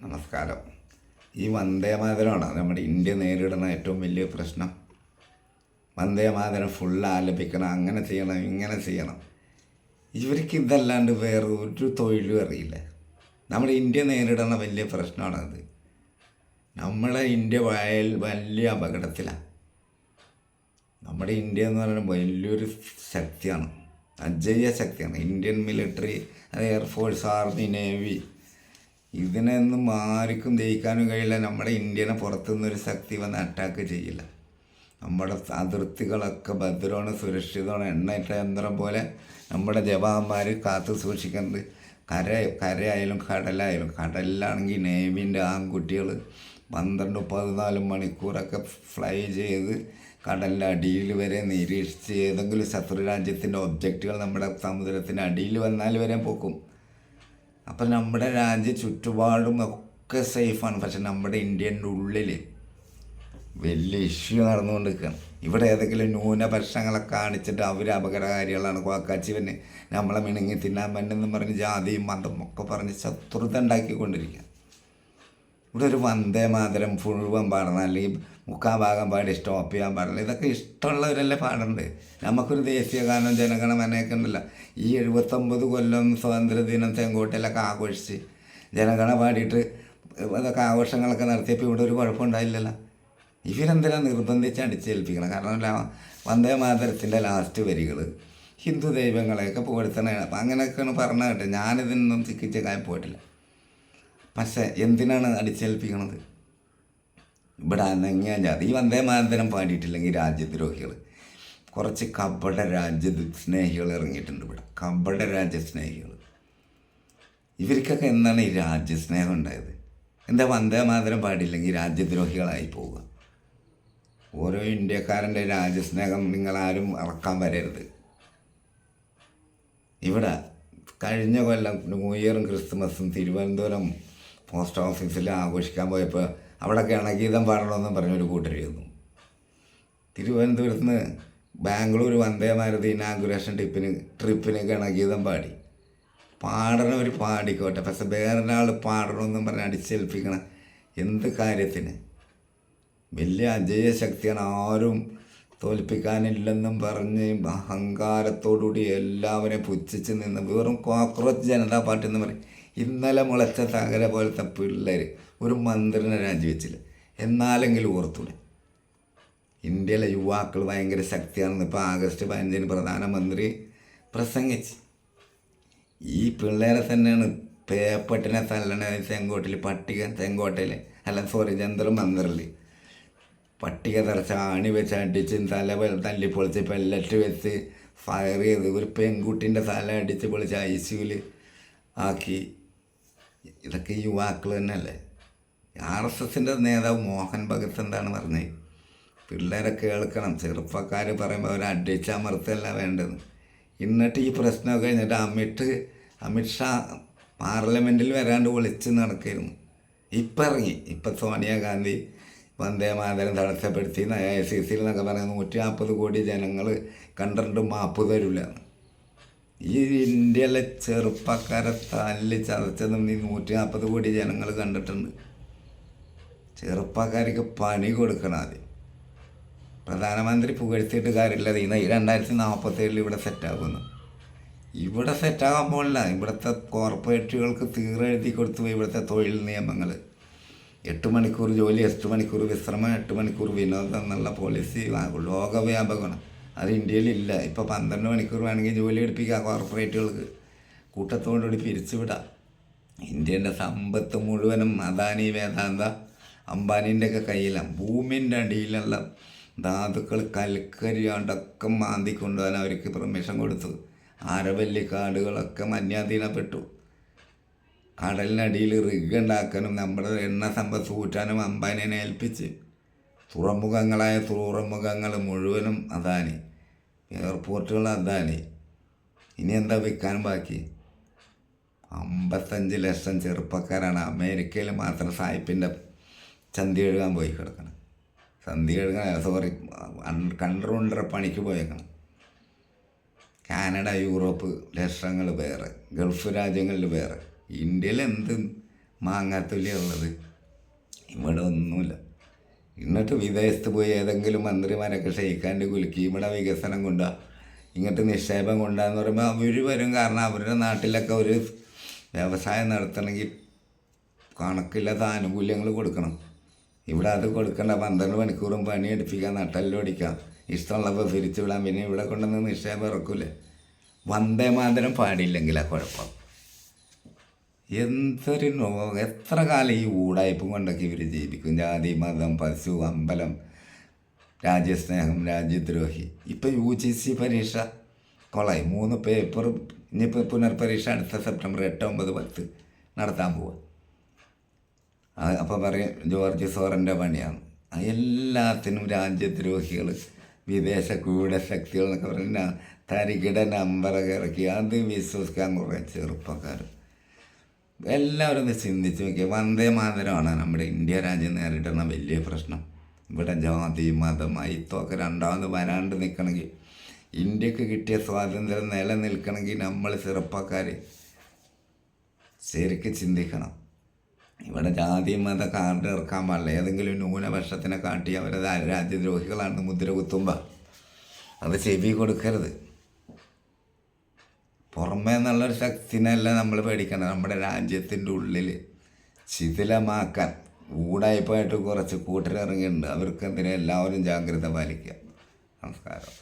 നമസ്കാരം. ഈ വന്ദേമാതരമാണ് നമ്മുടെ ഇന്ത്യ നേരിടുന്ന ഏറ്റവും വലിയ പ്രശ്നം. വന്ദേമാതരം ഫുള്ള് ആലപിക്കണം, അങ്ങനെ ചെയ്യണം, ഇങ്ങനെ ചെയ്യണം. ഇവർക്ക് ഇതല്ലാണ്ട് വേറെ ഒരു തൊഴിലും അറിയില്ല. നമ്മുടെ ഇന്ത്യ നേരിടുന്ന വലിയ പ്രശ്നമാണത്. നമ്മളെ ഇന്ത്യ വലിയ അപകടത്തിലാണ്. നമ്മുടെ ഇന്ത്യ എന്ന് പറയുന്നത് വലിയൊരു ശക്തിയാണ്, അജയ്യ ശക്തിയാണ്. Indian military, air force, army, navy, ഇതിനൊന്നും ആർക്കും ജയിക്കാനും കഴിയില്ല. നമ്മുടെ ഇന്ത്യനെ പുറത്തുനിന്നൊരു ശക്തി വന്ന് അറ്റാക്ക് ചെയ്യില്ല. നമ്മുടെ അതിർത്തികളൊക്കെ ഭദ്രമാണ്, സുരക്ഷിതമാണ്. എണ്ണയിട്ട യന്ത്രം പോലെ നമ്മുടെ ജവാന്മാർ കാത്തു സൂക്ഷിക്കുന്നത്. കരയായാലും കടലിലാണെങ്കിൽ നേവിൻ്റെ ആൺകുട്ടികൾ 12-14 മണിക്കൂറൊക്കെ ഫ്ലൈ ചെയ്ത് കടലിൻ്റെ അടിയിൽ വരെ നിരീക്ഷിച്ച് ഏതെങ്കിലും ശത്രു രാജ്യത്തിൻ്റെ ഒബ്ജക്റ്റുകൾ നമ്മുടെ സമുദ്രത്തിൻ്റെ അടിയിൽ വന്നാൽ വരെ പൊക്കും. അപ്പം നമ്മുടെ രാജ്യം ചുറ്റുപാടും ഒക്കെ സേഫാണ്. പക്ഷെ നമ്മുടെ ഇന്ത്യൻ്റെ ഉള്ളിൽ വലിയ ഇഷ്യൂ നടന്നുകൊണ്ടിരിക്കുകയാണ്. ഇവിടെ ഏതെങ്കിലും ന്യൂനപക്ഷങ്ങളെ കാണിച്ചിട്ട് അവർ അപകടകാരികളാണ്, കോക്കാച്ചിവന് നമ്മളെ മിണുങ്ങി തിന്നാൻ പറ്റുമെന്നും പറഞ്ഞ് ജാതിയും മതം ഒക്കെ പറഞ്ഞ് ശത്രുത ഉണ്ടാക്കിക്കൊണ്ടിരിക്കുക. ഇവിടെ ഒരു വന്ദേമാതരം മുഴുവൻ പാടണം, അല്ലെങ്കിൽ മുക്കാഭാഗം പാടി സ്റ്റോപ്പ് ചെയ്യാൻ പാടില്ല. ഇതൊക്കെ ഇഷ്ടമുള്ളവരല്ലേ പാടണ്ട്. നമുക്കൊരു ദേശീയ ഗാനം ജനഗണമനയൊക്കെ ഉണ്ടല്ലോ. ഈ 79 കൊല്ലം സ്വാതന്ത്ര്യദിനം ചെങ്കോട്ടയിലൊക്കെ ആഘോഷിച്ച് ജനഗണ പാടിയിട്ട് അതൊക്കെ ആഘോഷങ്ങളൊക്കെ നടത്തിയപ്പോൾ ഇവിടെ ഒരു കുഴപ്പമുണ്ടായില്ലല്ലോ. ഇവരെന്തിനാ നിർബന്ധിച്ച് അടിച്ചേൽപ്പിക്കണം? കാരണം വന്ദേമാതരത്തിൻ്റെ ലാസ്റ്റ് വരികൾ ഹിന്ദു ദൈവങ്ങളെയൊക്കെ പുകഴ്ത്തണതാണ്. അപ്പം അങ്ങനെയൊക്കെയാണ് പറഞ്ഞ കേട്ടെ. ഞാനിതിനൊന്നും ചിക്കിച്ചക്കായി പോയിട്ടില്ല. പക്ഷേ എന്തിനാണ് അടിച്ചേൽപ്പിക്കണത്? ഇവിടെ അനങ്ങിയ ജാതി ഈ വന്ദേമാതരം പാടിയിട്ടില്ലെങ്കിൽ രാജ്യദ്രോഹികൾ, കുറച്ച് കപട രാജ്യസ്നേഹികൾ ഇറങ്ങിയിട്ടുണ്ട് ഇവിടെ. കപട രാജ്യസ്നേഹികൾ. ഇവർക്കൊക്കെ എന്താണ് ഈ രാജ്യസ്നേഹം ഉണ്ടായത്? എന്താ വന്ദേമാതരം പാടിയില്ലെങ്കിൽ രാജ്യദ്രോഹികളായി പോവുക? ഓരോ ഇന്ത്യക്കാരൻ്റെ രാജ്യസ്നേഹം നിങ്ങളാരും അളക്കാൻ വരരുത്. ഇവിടെ കഴിഞ്ഞ കൊല്ലം ന്യൂ ഇയറും ക്രിസ്മസും തിരുവനന്തപുരം പോസ്റ്റ് ഓഫീസിൽ ആഘോഷിക്കാൻ പോയപ്പോൾ അവിടെ ഗണഗീതം പാടണമെന്നും പറഞ്ഞൊരു കൂട്ടരുന്നു. തിരുവനന്തപുരത്ത് നിന്ന് ബാംഗ്ലൂർ വന്ദേമാരുതി ഇനാഗുറേഷൻ ട്രിപ്പിന് ഗണഗീതം പാടണവർ പാടിക്കോട്ടെ. പക്ഷെ വേറൊരാൾ പാടണമെന്നും പറഞ്ഞ് അടിച്ചേൽപ്പിക്കണം. എന്ത് കാര്യത്തിന്? വലിയ അജയ ശക്തിയാണ്, ആരും തോൽപ്പിക്കാനില്ലെന്നും പറഞ്ഞ് അഹങ്കാരത്തോടുകൂടി എല്ലാവരെയും പുച്ഛിച്ച് നിന്ന് വെറും കോക്രോച്ച് ജനതാ പാർട്ടി എന്ന് പറയും. ഇന്നലെ മുളച്ച തകര പോലത്തെ പിള്ളേർ ഒരു മന്ത്രിനെ രാജിവെച്ചില്ല. എന്നാലെങ്കിലും ഓർത്തൂടെ, ഇന്ത്യയിലെ യുവാക്കൾ ഭയങ്കര ശക്തിയാണെന്ന് ഇപ്പോൾ ആഗസ്റ്റ് 15 പ്രധാനമന്ത്രി പ്രസംഗിച്ച്. ഈ പിള്ളേരെ തന്നെയാണ് പേപ്പട്ടിനെ തല്ലണ ചെങ്കോട്ടയിൽ ജന്തർ മന്ത്രിൽ പട്ടിക തറച്ച ആണി വെച്ച് അടിച്ച് തല്ലിപ്പൊളിച്ച് പെല്ലറ്റ് വെച്ച് ഫയർ ചെയ്ത് ഒരു പെൺകുട്ടീൻ്റെ തല അടിച്ച് പൊളിച്ച് ICUവിൽ ആക്കി. ഇതൊക്കെ യുവാക്കൾ തന്നെയല്ലേ? RSSൻ്റെ നേതാവ് മോഹൻ ഭഗത് എന്താണ് പറഞ്ഞത്? പിള്ളേരെ കേൾക്കണം. ചെറുപ്പക്കാർ പറയുമ്പോൾ അവർ അടിച്ചമർത്തല്ല വേണ്ടത്. എന്നിട്ട് ഈ പ്രശ്നമൊക്കെ കഴിഞ്ഞിട്ട് അമിത്ഷാ പാർലമെൻറ്റിൽ വരാണ്ട് ഒളിച്ച് നടക്കായിരുന്നു. ഇപ്പം സോണിയാഗാന്ധി വന്ദേമാതരം തടസ്സപ്പെടുത്തി ICCയിൽ എന്നൊക്കെ പറയുന്നത് 140 കോടി ജനങ്ങൾ കണ്ടിട്ട് മാപ്പ് തരില്ല. ഈ ഇന്ത്യയിലെ ചെറുപ്പക്കാരെ തല്ലി ചതച്ചതും ഈ 140 കോടി ജനങ്ങൾ കണ്ടിട്ടുണ്ട്. ചെറുപ്പക്കാർക്ക് പണി കൊടുക്കണം. ആദ്യം പ്രധാനമന്ത്രി പുകഴ്ത്തിയിട്ട് കാര്യമില്ല. 2047 ഇവിടെ സെറ്റാക്കുന്നു. ഇവിടെ സെറ്റാകാൻ പോകില്ല. ഇവിടുത്തെ കോർപ്പറേറ്റുകൾക്ക് തീരെഴുതി കൊടുത്തു പോയി ഇവിടുത്തെ തൊഴിൽ നിയമങ്ങൾ. 8 മണിക്കൂർ ജോലി, 8 മണിക്കൂർ വിശ്രമം, 8 മണിക്കൂർ വിനോദം എന്നുള്ള പോളിസി ലോകവ്യാപകമാണ്. അത് ഇന്ത്യയിലില്ല. ഇപ്പോൾ 12 മണിക്കൂർ വേണമെങ്കിൽ ജോലി എടുപ്പിക്കുക കോർപ്പറേറ്റുകൾക്ക്. കൂട്ടത്തോടുകൂടി പിരിച്ചുവിടാം. ഇന്ത്യൻ്റെ സമ്പത്ത് മുഴുവനും അദാനി, വേദാന്ത, അംബാനീൻ്റെയൊക്കെ കയ്യിലാണ്. ഭൂമിൻ്റെ അടിയിലുള്ള ധാതുക്കൾ കൽക്കരി അടക്കം മാന്തി കൊണ്ടുപോകാൻ അവർക്ക് പെർമിഷൻ കൊടുത്തു. ആരവല്ലി കാടുകളൊക്കെ മന്യാധീനപ്പെട്ടു. കടലിനടിയിൽ റിഗ് ഉണ്ടാക്കാനും നമ്മുടെ എണ്ണ സമ്പത്ത് ഊറ്റാനും അംബാനിനെ ഏൽപ്പിച്ച്. തുറമുഖങ്ങൾ മുഴുവനും അദാനി, എയർപോർട്ടുകൾ അദാനി. ഇനി എന്താ വിൽക്കാൻ ബാക്കി? 55 ലക്ഷം ചെറുപ്പക്കാരാണ് അമേരിക്കയിൽ മാത്രം സായിപ്പിൻ്റെ ചന്തി കഴുകാൻ പോയി കിടക്കണം. കൺട്രോളർ പണിക്ക് പോയേക്കണം. കാനഡ, യൂറോപ്പ് ലക്ഷങ്ങൾ വേറെ, ഗൾഫ് രാജ്യങ്ങളിൽ വേറെ. ഇന്ത്യയിൽ എന്ത് മാങ്ങാത്തൊലിയുള്ളത്. ഇവിടെ ഒന്നുമില്ല. എന്നിട്ട് വിദേശത്ത് പോയി ഏതെങ്കിലും മന്ത്രിമാരൊക്കെ ക്ഷയിക്കാണ്ട് കുലുക്കി ഇവിടെ വികസനം കൊണ്ടുപോകുക, ഇങ്ങോട്ട് നിക്ഷേപം കൊണ്ടുപോകാന്ന് പറയുമ്പോൾ അവർ വരും. കാരണം അവരുടെ നാട്ടിലൊക്കെ ഒരു വ്യവസായം നടത്തണമെങ്കിൽ കണക്കില്ലാത്ത ആനുകൂല്യങ്ങൾ കൊടുക്കണം. ഇവിടെ അത് കൊടുക്കണ്ട. 12 മണിക്കൂറും പണിയെടുപ്പിക്കുക, നട്ടെല്ലൊടിക്കാം, ഇഷ്ടമുള്ളപ്പോൾ പിരിച്ചു വിടാം. പിന്നെ ഇവിടെ കൊണ്ടുവന്ന് നിക്ഷേപം ഇറക്കൂലേ. വന്ദേ മാതരം പാടിയില്ലെങ്കിലാണ് കുഴപ്പം. എന്തൊരു എത്ര കാലം ഈ ഊടായ്പും കൊണ്ടൊക്കെ ഇവർ ജീവിക്കും? ജാതി, മതം, പശു, അമ്പലം, രാജ്യസ്നേഹം, രാജ്യദ്രോഹി. ഇപ്പം UGC പരീക്ഷ കൊളായി. 3 പേപ്പറും ഇനിയിപ്പോൾ പുനർപരീക്ഷ അടുത്ത സെപ്റ്റംബർ 8, 9, 10 നടത്താൻ പോവുക. അപ്പോൾ പറയും ജോർജ് സോറൻ്റെ പണിയാണ്. എല്ലാത്തിനും രാജ്യദ്രോഹികൾ, വിദേശ ഗൂഢശക്തികൾ എന്നൊക്കെ പറഞ്ഞ തരികിട നമ്പറൊക്കെ ഇറക്കി അത് വിശ്വസിക്കാൻ കുറേ ചെറുപ്പക്കാർ. എല്ലാവരും ഒന്ന് ചിന്തിച്ച് നോക്കിയാൽ വന്ദേ മാതരമാണ് നമ്മുടെ ഇന്ത്യ രാജ്യം നേരിടുന്ന വലിയ പ്രശ്നം. ഇവിടെ ജാതി, മതം, അയിത്വമൊക്കെ രണ്ടാമത് വരാണ്ട് നിൽക്കണമെങ്കിൽ, ഇന്ത്യക്ക് കിട്ടിയ സ്വാതന്ത്ര്യം നിലനിൽക്കണമെങ്കിൽ നമ്മൾ ചെറുപ്പക്കാർ ശരിക്കും ചിന്തിക്കണം. ഇവിടെ ജാതി മത കാർഡ് ഇറക്കാൻ പാടില്ല. ഏതെങ്കിലും ന്യൂനപക്ഷത്തിനെ കാട്ടി അവരത് രാജ്യദ്രോഹികളാണെന്ന് മുദ്ര കുത്തുമ്പോൾ അത് ചെവി കൊടുക്കരുത്. പുറമേ നിന്നുള്ളൊരു ശക്തിനല്ല നമ്മൾ പേടിക്കണം. നമ്മുടെ രാജ്യത്തിൻ്റെ ഉള്ളിൽ ശിഥിലമാക്കാൻ ഊടായ്പായിട്ട് കുറച്ച് കൂട്ടരിറങ്ങിയിട്ടുണ്ട്. അവർക്കെതിരെ എല്ലാവരും ജാഗ്രത പാലിക്കുക. നമസ്കാരം.